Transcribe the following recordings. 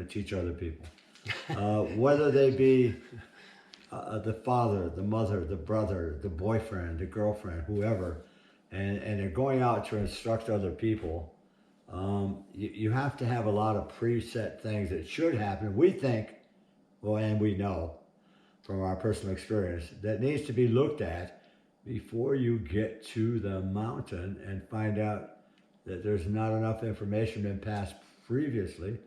teach other people. Whether they be the father, the mother, the brother, the boyfriend, the girlfriend, whoever, and they're going out to instruct other people, you have to have a lot of preset things that should happen. We think, well, and we know from our personal experience, that needs to be looked at before you get to the mountain and find out that there's not enough information been passed previously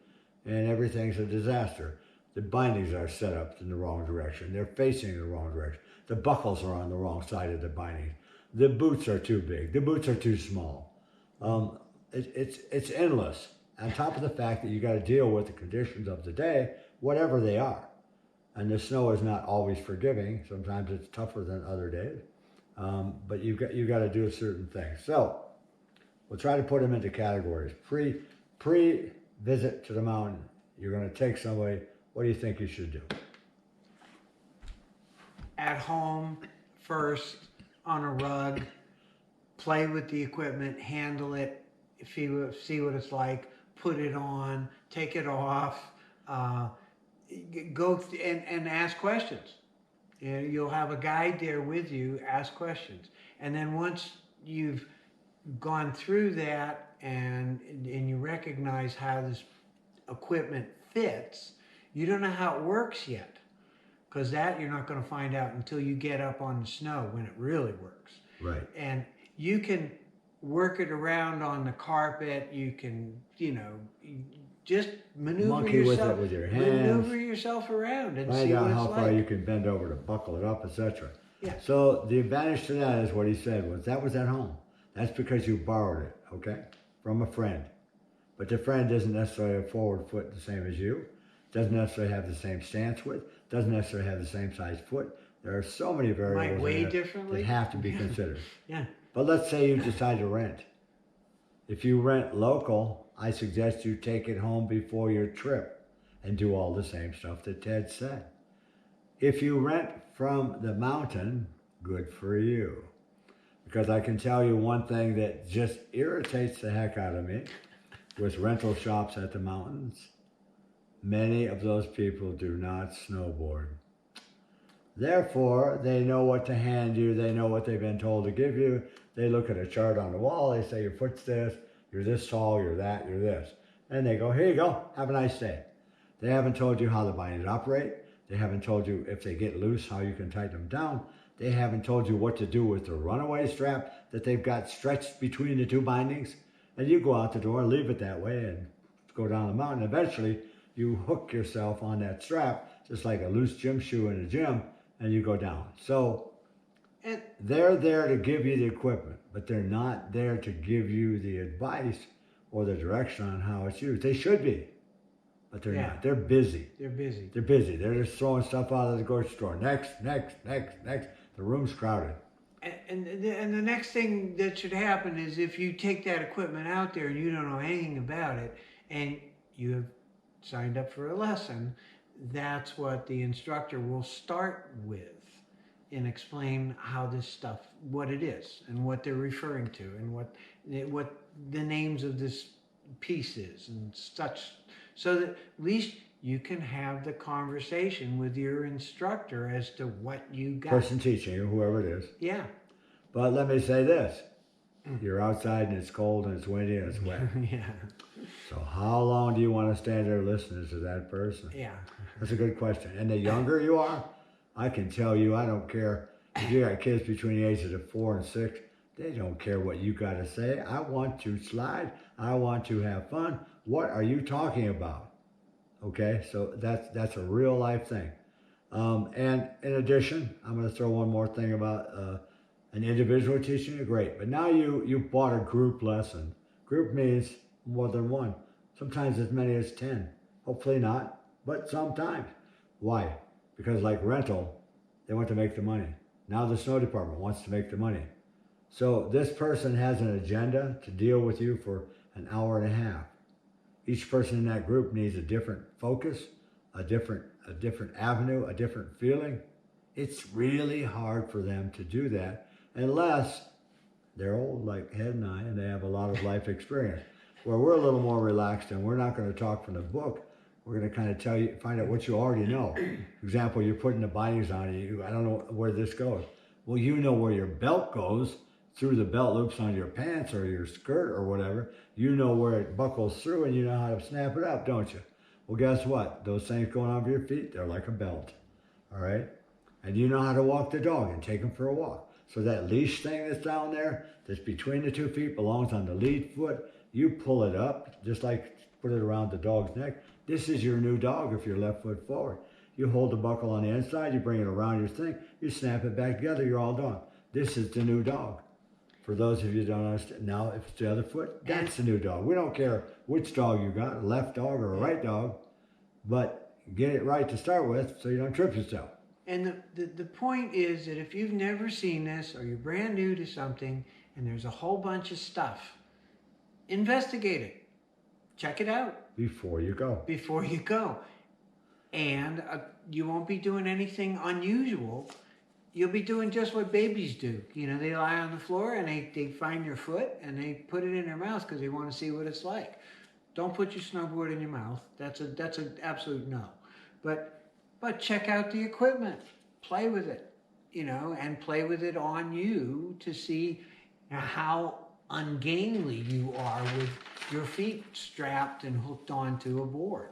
and everything's a disaster. The bindings are set up in the wrong direction. They're facing the wrong direction. The buckles are on the wrong side of the binding. The boots are too big. The boots are too small. It's endless. On top of the fact that you got to deal with the conditions of the day, whatever they are. And the snow is not always forgiving. Sometimes it's tougher than other days. But you got to do certain things. So we'll try to put them into categories. Pre-visit to the mountain, you're going to take somebody. What do you think you should do? At home first, on a rug, play with the equipment, handle it, see what it's like, put it on, take it off, go and ask questions. You know, you'll have a guide there with you, ask questions. And then once you've gone through that and you recognize how this equipment fits, you don't know how it works yet, because that you're not going to find out until you get up on the snow when it really works. Right. And you can work it around on the carpet. You can, just maneuver yourself with your hands. Maneuver yourself around and find see out what how it's far like. you can bend over to buckle it up, etc. Yeah. So the advantage to that is what he said was that was at home. That's because you borrowed it, okay, from a friend. But the friend doesn't necessarily have a forward foot the same as you. Doesn't necessarily have the same stance width. Doesn't necessarily have the same size foot. There are so many variables Might weigh that differently. have to be considered. Yeah. But let's say you decide to rent. If you rent local, I suggest you take it home before your trip and do all the same stuff that Ted said. If you rent from the mountain, good for you. Because I can tell you one thing that just irritates the heck out of me with rental shops at the mountains. Many of those people do not snowboard. Therefore, they know what to hand you. They know what they've been told to give you. They look at a chart on the wall. They say, your foot's this, you're this tall, you're that, you're this. And they go, here you go, have a nice day. They haven't told you how the bindings operate. They haven't told you if they get loose, how you can tighten them down. They haven't told you what to do with the runaway strap that they've got stretched between the two bindings. And you go out the door, leave it that way, and go down the mountain. Eventually, you hook yourself on that strap, just like a loose gym shoe in the gym, and you go down. So they're there to give you the equipment, but they're not there to give you the advice or the direction on how it's used. They should be, but they're not. They're busy. They're busy. They're busy. They're just throwing stuff out of the grocery store. Next. The room's crowded. And the next thing that should happen is if you take that equipment out there and you don't know anything about it and you have signed up for a lesson, that's what the instructor will start with and explain how this stuff, what it is and what they're referring to and what the names of this piece is and such, so that at least you can have the conversation with your instructor as to what you got. Person teaching you, whoever it is. Yeah. But let me say this. You're outside and it's cold and it's windy and it's wet. Yeah. So how long do you want to stand there listening to that person? Yeah. That's a good question. And the younger you are, I can tell you, I don't care. If you got kids between the ages of 4 and 6, they don't care what you got to say. I want to slide. I want to have fun. What are you talking about? Okay, so that's a real life thing. And in addition, I'm going to throw one more thing about an individual teaching you, great. But now you bought a group lesson. Group means more than one. Sometimes as many as 10. Hopefully not, but sometimes. Why? Because like rental, they want to make the money. Now the snow department wants to make the money. So this person has an agenda to deal with you for an hour and a half. Each person in that group needs a different focus, a different avenue, a different feeling. It's really hard for them to do that unless they're old like Ed and I, and they have a lot of life experience. Where we're a little more relaxed and we're not going to talk from the book. we're going to kind of find out what you already know. For example, you're putting the bindings on and I don't know where this goes. Well, you know where your belt goes through the belt loops on your pants or your skirt or whatever. You know where it buckles through and you know how to snap it up, don't you? Well, guess what? Those things going over your feet, they're like a belt, all right? And you know how to walk the dog and take them for a walk. So that leash thing that's down there, that's between the 2 feet, belongs on the lead foot. You pull it up, just like put it around the dog's neck. This is your new dog if you're left foot forward. You hold the buckle on the inside, you bring it around your thing, you snap it back together, you're all done. This is the new dog. For those of you who don't understand, now if it's the other foot, that's the new dog. We don't care which dog you got, a left dog or a right dog, but get it right to start with so you don't trip yourself. And the point is that if you've never seen this or you're brand new to something and there's a whole bunch of stuff, investigate it. Check it out. Before you go. Before you go. And you won't be doing anything unusual. You'll be doing just what babies do. You know, they lie on the floor and they find your foot and they put it in their mouth because they want to see what it's like. Don't put your snowboard in your mouth. That's an absolute no. But check out the equipment. Play with it, you know, and play with it on you to see how ungainly you are with your feet strapped and hooked onto a board.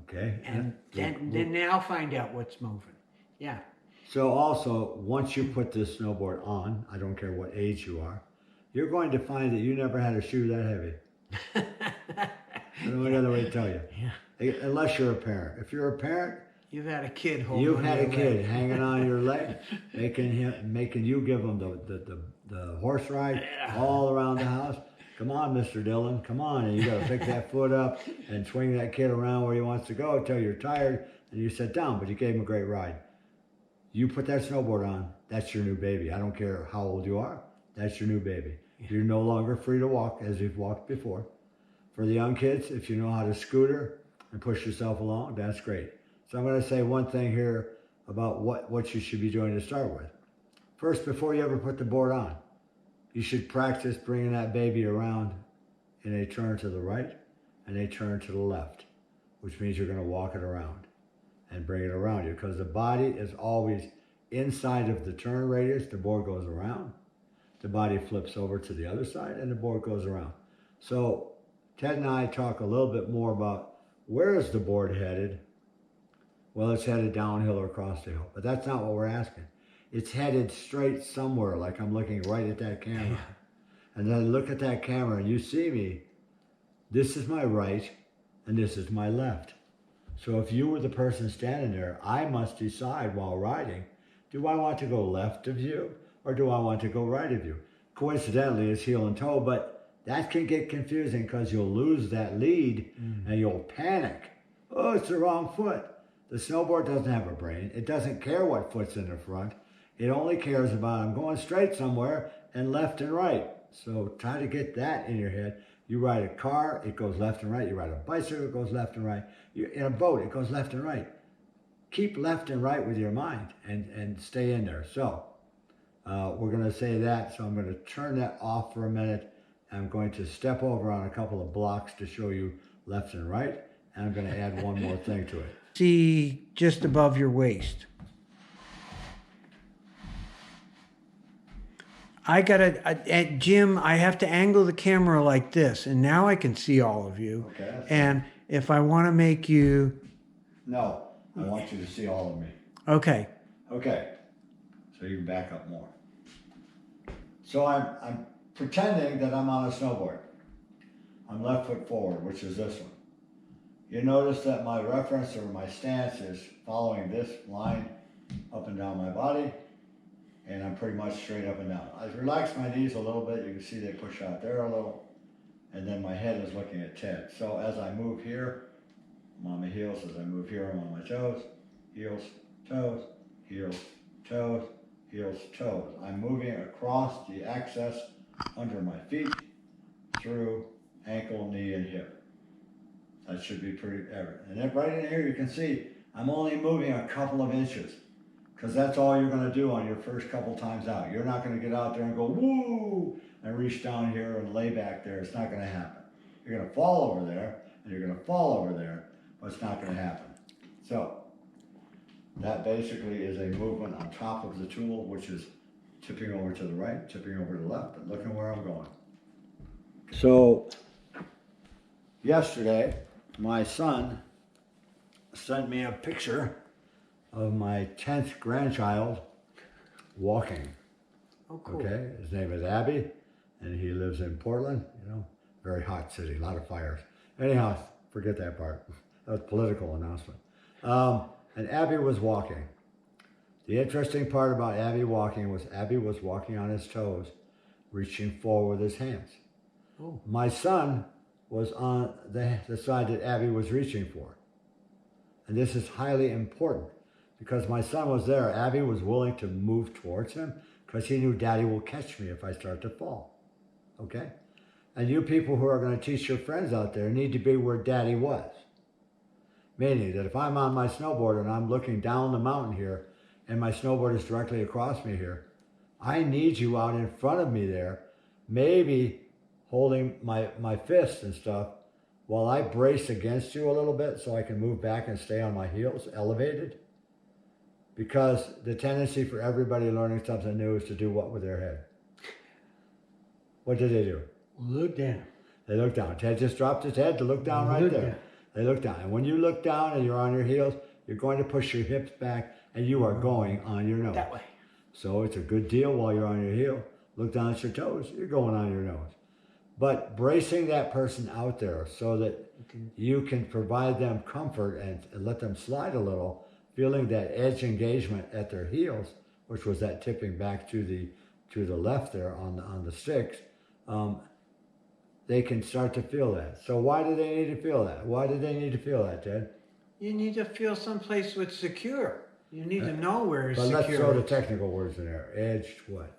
Okay. And then now find out what's moving. Yeah. So also, once you put this snowboard on, I don't care what age you are, you're going to find that you never had a shoe that heavy. I don't know any other way to tell you. Yeah. Unless you're a parent. If you're a parent, you've had a kid holding you've had a kid leg. hanging on your leg, making you give them the horse ride all around the house. Come on, Mr. Dillon, come on. And you got to pick that foot up and swing that kid around where he wants to go until you're tired and you sit down, but you gave him a great ride. You put that snowboard on, that's your new baby. I don't care how old you are, that's your new baby. You're no longer free to walk as you've walked before. For the young kids, if you know how to scooter and push yourself along, that's great. So I'm going to say one thing here about what you should be doing to start with. First, before you ever put the board on, you should practice bringing that baby around in a turn to the right and a turn to the left, which means you're going to walk it around and bring it around you because the body is always inside of the turn radius. The board goes around, the body flips over to the other side, and the board goes around. So Ted and I talk a little bit more about where is the board headed. Well, it's headed downhill or across the hill, but that's not what we're asking. It's headed straight somewhere, like I'm looking right at that camera. And then I look at that camera and you see me. This is my right and this is my left. So if you were the person standing there, I must decide while riding, do I want to go left of you or do I want to go right of you? Coincidentally, it's heel and toe, but that can get confusing because you'll lose that lead and you'll panic. Oh, it's the wrong foot. The snowboard doesn't have a brain. It doesn't care what foot's in the front. It only cares about I'm going straight somewhere and left and right. So try to get that in your head. You ride a car, it goes left and right. You ride a bicycle, it goes left and right. You're in a boat, it goes left and right. Keep left and right with your mind and stay in there. So we're going to say that. So I'm going to turn that off for a minute. I'm going to step over on a couple of blocks to show you left and right. And I'm going to add one more thing to it. See just above your waist. At Jim, I have to angle the camera like this, and now I can see all of you. Okay. And if I want to make you... No, I want you to see all of me. Okay. Okay, so you can back up more. So I'm pretending that I'm on a snowboard. I'm left foot forward, which is this one. You notice that my reference or my stance is following this line up and down my body, and I'm pretty much straight up and down. I relax my knees a little bit. You can see they push out there a little, and then my head is looking at Ted. So as I move here, I'm on my heels. As I move here, I'm on my toes, heels, toes, heels, toes, heels, toes. I'm moving across the axis under my feet through ankle, knee, and hip. That should be pretty evident. And then right in here you can see I'm only moving a couple of inches because that's all you're going to do on your first couple times out. You're not going to get out there and go, woo, and reach down here and lay back there. It's not going to happen. You're going to fall over there and you're going to fall over there, but it's not going to happen. So that basically is a movement on top of the tool, which is tipping over to the right, tipping over to the left, and looking where I'm going. So yesterday, my son sent me a picture of my 10th grandchild walking. Oh, cool. Okay, his name is Abby, and he lives in Portland, very hot city, a lot of fires. Anyhow, forget that part. That was a political announcement. And Abby was walking. The interesting part about Abby walking was Abby was walking on his toes, reaching forward with his hands. Oh. My son was on the side that Abby was reaching for. And this is highly important because my son was there. Abby was willing to move towards him because he knew Daddy will catch me if I start to fall. Okay? And you people who are going to teach your friends out there need to be where Daddy was. Meaning that if I'm on my snowboard and I'm looking down the mountain here and my snowboard is directly across me here, I need you out in front of me there, maybe holding my fists and stuff while I brace against you a little bit so I can move back and stay on my heels elevated. Because the tendency for everybody learning something new is to do what with their head? What do they do? Look down. They look down. Ted just dropped his head to look down right there. Down. They look down. And when you look down and you're on your heels, you're going to push your hips back and you are going on your nose. That way. So it's a good deal while you're on your heel. Look down at your toes. You're going on your nose. But bracing that person out there so that you can provide them comfort and let them slide a little, feeling that edge engagement at their heels, which was that tipping back to the left there on the sticks, they can start to feel that. So why do they need to feel that? Why do they need to feel that, Ted? You need to feel someplace that's secure. You need to know where it's but secure. Let's throw the technical words in there. Edged what?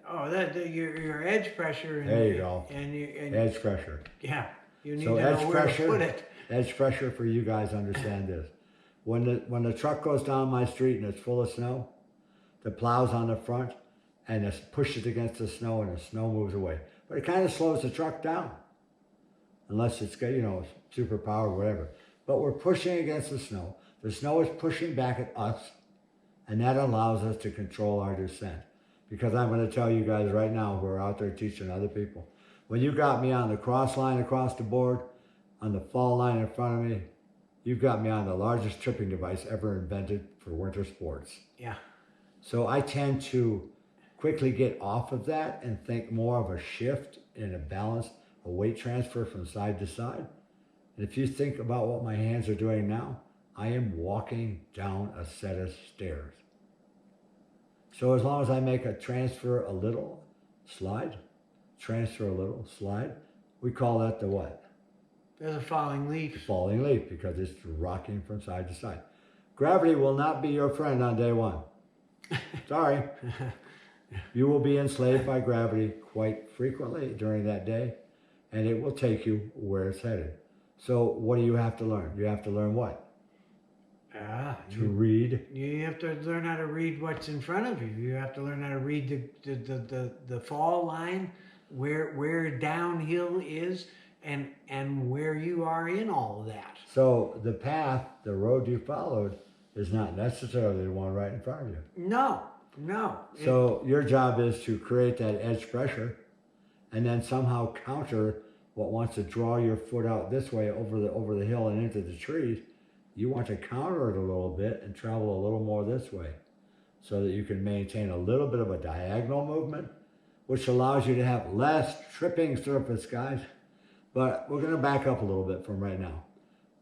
Oh, your edge pressure. And, there you go. And edge pressure. Yeah. You need so to edge know where pressure, to put it. Edge pressure for you guys understand this. When the truck goes down my street and it's full of snow, the plow's on the front and it pushes against the snow and the snow moves away. But it kind of slows the truck down. Unless it's got, super power or whatever. But we're pushing against the snow. The snow is pushing back at us. And that allows us to control our descent. Because I'm going to tell you guys right now who are out there teaching other people. When you got me on the cross line across the board, on the fall line in front of me, you've got me on the largest tripping device ever invented for winter sports. Yeah. So I tend to quickly get off of that and think more of a shift in a balance, a weight transfer from side to side. And if you think about what my hands are doing now, I am walking down a set of stairs. So as long as I make a transfer a little, slide, transfer a little, slide, we call that the what? There's a falling leaf. The falling leaf, because it's rocking from side to side. Gravity will not be your friend on day one. Sorry. You will be enslaved by gravity quite frequently during that day, and it will take you where it's headed. So what do you have to learn? You have to learn what? To read. You have to learn how to read what's in front of you. You have to learn how to read the fall line, where downhill is, and where you are in all of that. So the path, the road you followed, is not necessarily the one right in front of you. No. So your job is to create that edge pressure and then somehow counter what wants to draw your foot out this way over the hill and into the trees. You want to counter it a little bit and travel a little more this way so that you can maintain a little bit of a diagonal movement, which allows you to have less tripping surface, guys. But we're going to back up a little bit from right now.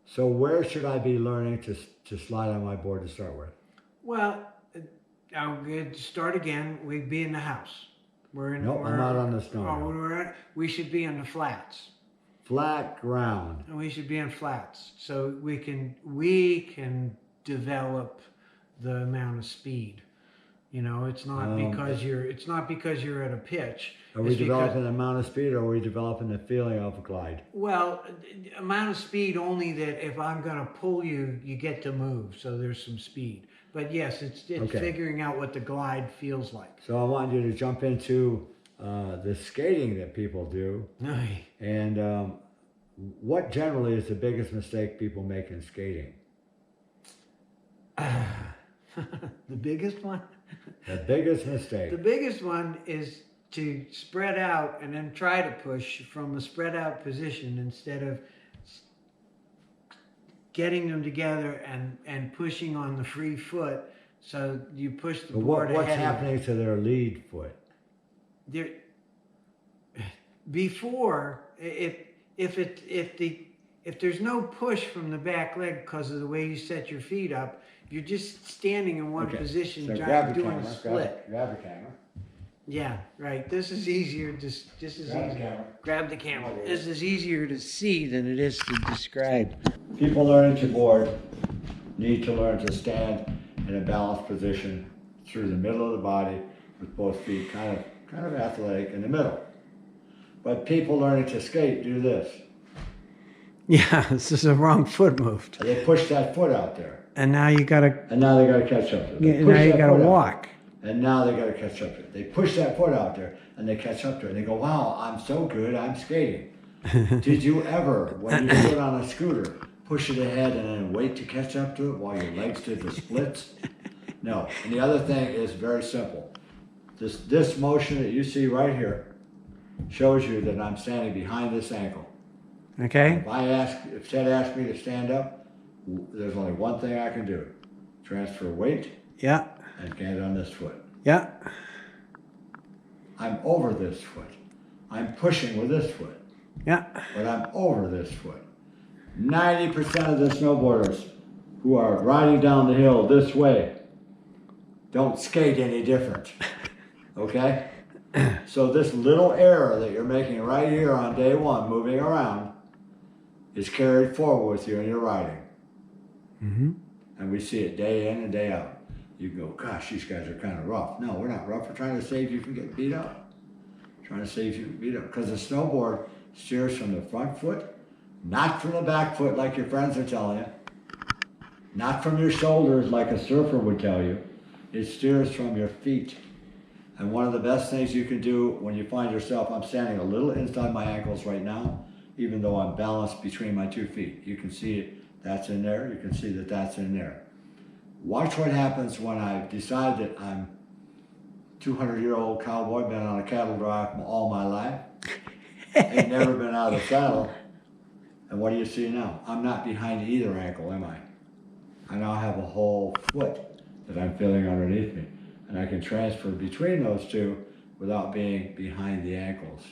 So where should I be learning to slide on my board to start with? Well, I'll start again. We'd be in the house. I'm not on the snow. Oh, we should be on the flats. Flat ground. And we should be on flats, so we can develop the amount of speed. It's not because you're at a pitch. Are we developing the amount of speed, or are we developing the feeling of a glide? Well, amount of speed only that if I'm going to pull you, you get to move. So there's some speed. But yes, it's okay. Figuring out what the glide feels like. So I want you to jump into the skating that people do. And what generally is the biggest mistake people make in skating? The biggest one? The biggest mistake. The biggest one is to spread out and then try to push from a spread out position instead of getting them together and pushing on the free foot. So you push the But board what's ahead. happening to their lead foot? There, before, if there's no push from the back leg because of the way you set your feet up, you're just standing in one position, So trying doing a split. Grab the camera. Yeah, right. This is easier. This is Grab the easier. camera. Grab the camera. This is easier to see than it is to describe. People learning to board need to learn to stand in a balanced position through the middle of the body with both feet kind of athletic in the middle. But people learning to skate do this. Yeah, this is a wrong foot moved. They push that foot out there. And now you gotta. And now they gotta catch up to it. Yeah, now you gotta walk. And now they gotta catch up to it. They push that foot out there and they catch up to it. And they go, wow, I'm so good, I'm skating. Did you ever, when you stood on a scooter, push it ahead and then wait to catch up to it while your legs did the splits? No. And the other thing is very simple. This motion that you see right here shows you that I'm standing behind this ankle. Okay. If Ted asked me to stand up, there's only one thing I can do. Transfer weight Yeah. and get on this foot. Yeah. I'm over this foot. I'm pushing with this foot. Yeah. But I'm over this foot. 90% of the snowboarders who are riding down the hill this way don't skate any different. Okay? So this little error that you're making right here on day one, moving around, is carried forward with you in your riding. Mm-hmm. And we see it day in and day out. You go, gosh, these guys are kind of rough. No, we're not rough. We're trying to save you from getting beat up. Trying to save you from beat up. Because the snowboard steers from the front foot, not from the back foot like your friends are telling you. Not from your shoulders like a surfer would tell you. It steers from your feet. And one of the best things you can do when you find yourself, I'm standing a little inside my ankles right now, even though I'm balanced between my 2 feet. You can see it, that's in there. You can see that that's in there. Watch what happens when I decide that I'm 200-year-old cowboy, been on a cattle drive all my life, ain't never been out of the saddle. And what do you see now? I'm not behind either ankle, am I? I now have a whole foot that I'm feeling underneath me. And I can transfer between those two without being behind the ankles.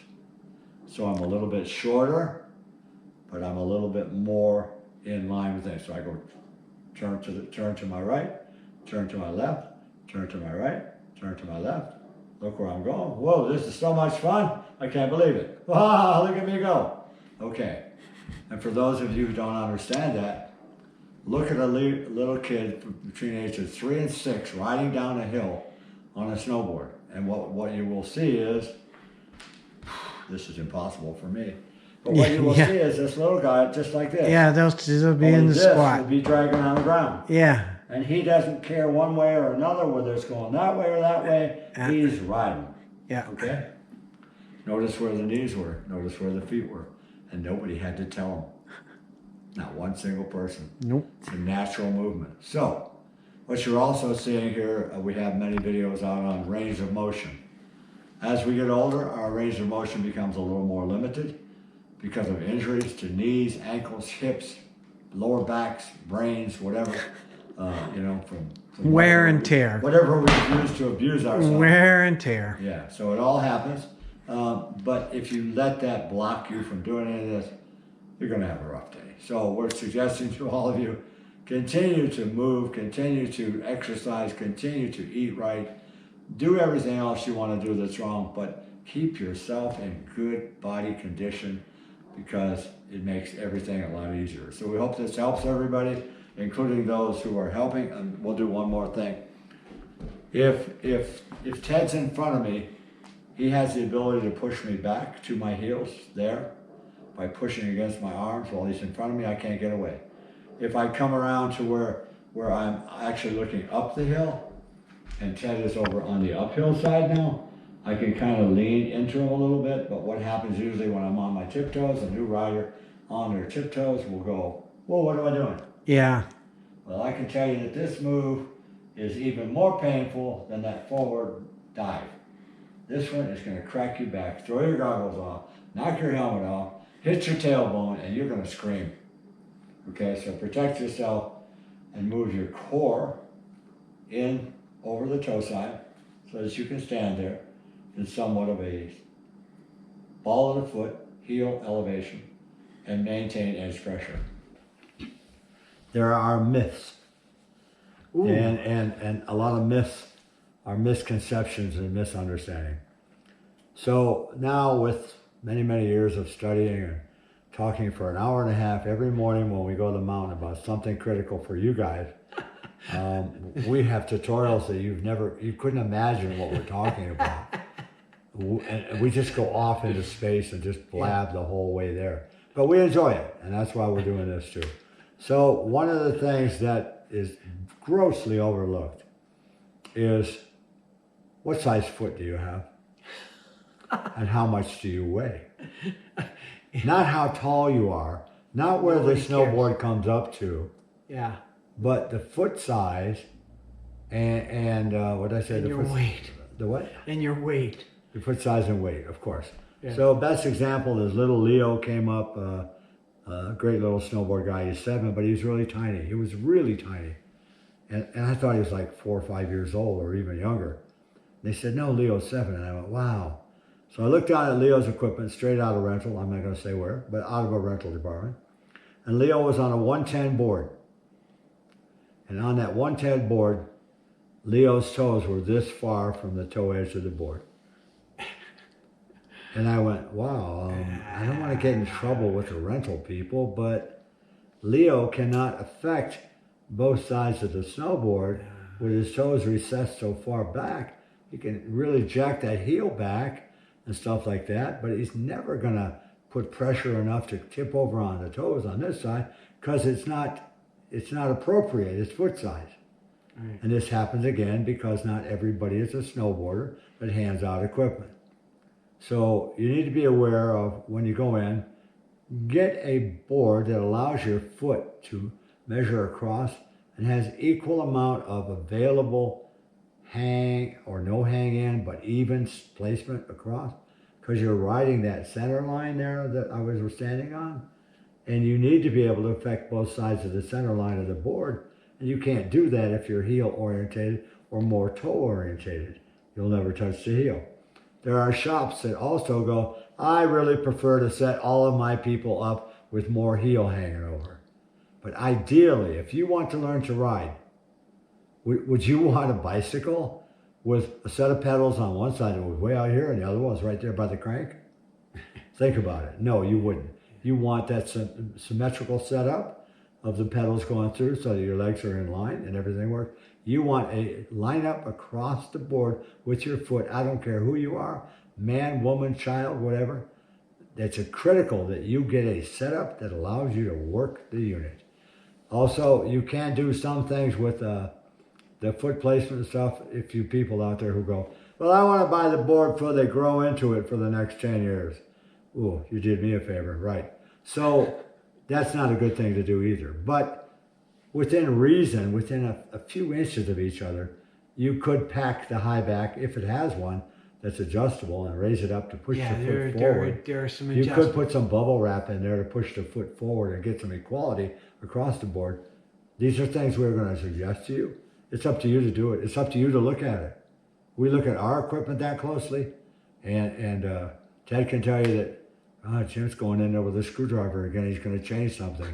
So I'm a little bit shorter, but I'm a little bit more in line with things. So I go turn to my right, turn to my left, turn to my right, turn to my left. Look where I'm going. Whoa, this is so much fun. I can't believe it. Wow, look at me go. Okay. And for those of you who don't understand that, look at a little kid between ages 3 and 6 riding down a hill on a snowboard. And what you will see is, this is impossible for me, but what you will see is this little guy just like this. Yeah, they'll be in the this squat. will be dragging on the ground. Yeah. And he doesn't care one way or another, whether it's going that way or that way. He's riding. Yeah. Okay? Notice where the knees were. Notice where the feet were. And nobody had to tell him. Not one single person. Nope. It's a natural movement. So, what you're also seeing here, we have many videos out on range of motion. As we get older, our range of motion becomes a little more limited because of injuries to knees, ankles, hips, lower backs, brains, whatever, from Wear and tear. Whatever we've used to abuse ourselves. Wear and tear. Yeah, so it all happens. But if you let that block you from doing any of this, you're going to have a rough day. So we're suggesting to all of you, continue to move, continue to exercise, continue to eat right, do everything else you want to do that's wrong, but keep yourself in good body condition because it makes everything a lot easier. So we hope this helps everybody, including those who are helping. And we'll do one more thing. If Ted's in front of me, he has the ability to push me back to my heels there by pushing against my arms while he's in front of me. I can't get away. If I come around to where I'm actually looking up the hill and Ted is over on the uphill side now, I can kind of lean into him a little bit, but what happens usually when I'm on my tiptoes, a new rider, on their tiptoes will go, whoa, what am I doing? Yeah. Well, I can tell you that this move is even more painful than that forward dive. This one is going to crack you back, throw your goggles off, knock your helmet off, hit your tailbone, and you're going to scream. Okay, so protect yourself and move your core in over the toe side so that you can stand there in somewhat of a ball of the foot, heel elevation, and maintain edge pressure. There are myths. Ooh. And a lot of myths are misconceptions and misunderstanding. So now with many, many years of studying and talking for an hour and a half every morning when we go to the mountain about something critical for you guys, we have tutorials that you couldn't imagine what we're talking about. And we just go off into space and just blab the whole way there. But we enjoy it, and that's why we're doing this too. So one of the things that is grossly overlooked is what size foot do you have? And how much do you weigh? Not how tall you are, not where the snowboard comes up to. Yeah. But the foot size and what did I say? And the your foot, weight. The what? And your weight. Your foot size and weight, of course. Yeah. So best example is little Leo came up, a great little snowboard guy. He's 7, but he's really tiny. He was really tiny. And I thought he was like 4 or 5 years old or even younger. They said, no, Leo's 7. And I went, wow. So I looked down at Leo's equipment straight out of rental. I'm not going to say where, but out of a rental department. And Leo was on a 110 board. And on that 110 board, Leo's toes were this far from the toe edge of the board. And I went, wow, I don't want to get in trouble with the rental people, but Leo cannot affect both sides of the snowboard with his toes recessed so far back. He can really jack that heel back and stuff like that, but he's never going to put pressure enough to tip over on the toes on this side because it's not appropriate, it's foot size. Right. And this happens again because not everybody is a snowboarder that hands out equipment. So you need to be aware of when you go in, get a board that allows your foot to measure across and has equal amount of available hang or no hang in, but even placement across, because you're riding that center line there that I was standing on, and you need to be able to affect both sides of the center line of the board, and you can't do that if you're heel orientated or more toe orientated. You'll never touch the heel. There are shops that also go, I really prefer to set all of my people up with more heel hanging over. But ideally, if you want to learn to ride, would you want a bicycle with a set of pedals on one side that was way out here and the other one's right there by the crank? Think about it. No, you wouldn't. You want that symmetrical setup of the pedals going through so that your legs are in line and everything works. You want a lineup across the board with your foot. I don't care who you are, man, woman, child, whatever. It's critical that you get a setup that allows you to work the unit. Also, you can do some things with the foot placement and stuff. If you people out there who go, well, I want to buy the board before they grow into it for the next 10 years. Ooh, you did me a favor, right? So that's not a good thing to do either. But within reason, within a few inches of each other, you could pack the high back, if it has one, that's adjustable and raise it up to push the foot forward. There are some You adjustments. could put some bubble wrap in there to push the foot forward and get some equality across the board. These are things we're going to suggest to you. It's up to you to do it. It's up to you to look at it. We look at our equipment that closely, and Ted can tell you that Jim's going in there with a screwdriver again. He's going to change something.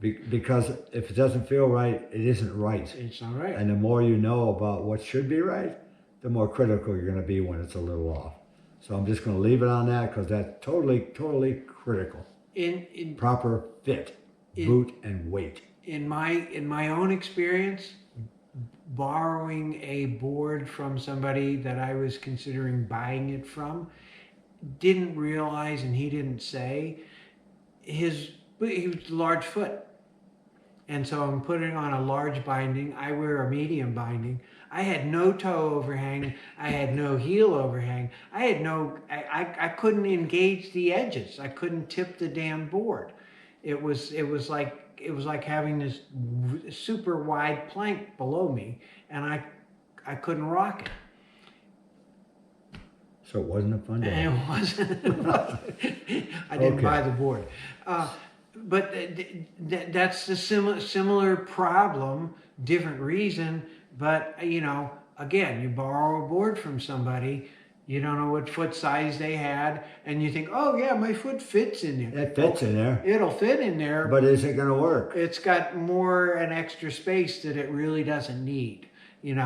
Because if it doesn't feel right, it isn't right. It's not right. And the more you know about what should be right, the more critical you're going to be when it's a little off. So I'm just going to leave it on that because that's totally, totally critical. In proper fit, boot and weight. In my own experience, borrowing a board from somebody that I was considering buying it from, didn't realize, and he didn't say, he was a large foot. And so I'm putting on a large binding. I wear a medium binding. I had no toe overhang. I had no heel overhang. I couldn't engage the edges. I couldn't tip the damn board. It was like having this super wide plank below me, and I couldn't rock it. So it wasn't a fun day. And it wasn't. I didn't Okay. buy the board. But that's the similar problem, different reason. But again, you borrow a board from somebody, you don't know what foot size they had, and you think, oh yeah, my foot fits in there. It fits in there, It'll fit in there, but is it going to work? it's got more an extra space that it really doesn't need. And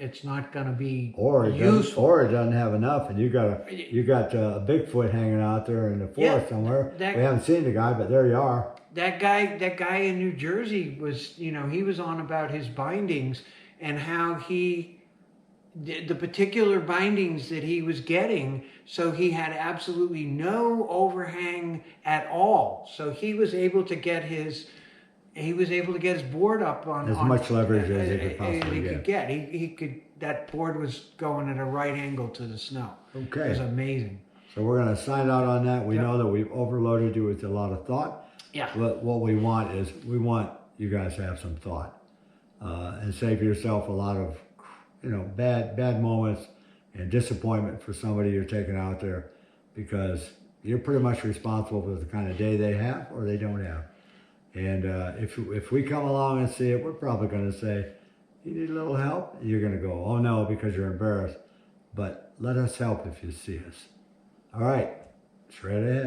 it's not going to be Or it useful. doesn't have enough, and you got a Bigfoot hanging out there in the forest somewhere. We haven't seen the guy, but there you are. That guy in New Jersey was, he was on about his bindings and how the particular bindings that he was getting, so he had absolutely no overhang at all. So he was able to get his board up on As much leverage as he could possibly get. He could. That board was going at a right angle to the snow. Okay. It was amazing. So we're going to sign out on that. We know that we've overloaded you with a lot of thought. Yeah. But what we want you guys to have some thought and save yourself a lot of, bad moments and disappointment for somebody you're taking out there, because you're pretty much responsible for the kind of day they have or they don't have. And if we come along and see it, we're probably going to say, you need a little help? You're going to go, oh no, because you're embarrassed. But let us help if you see us. All right, straight ahead.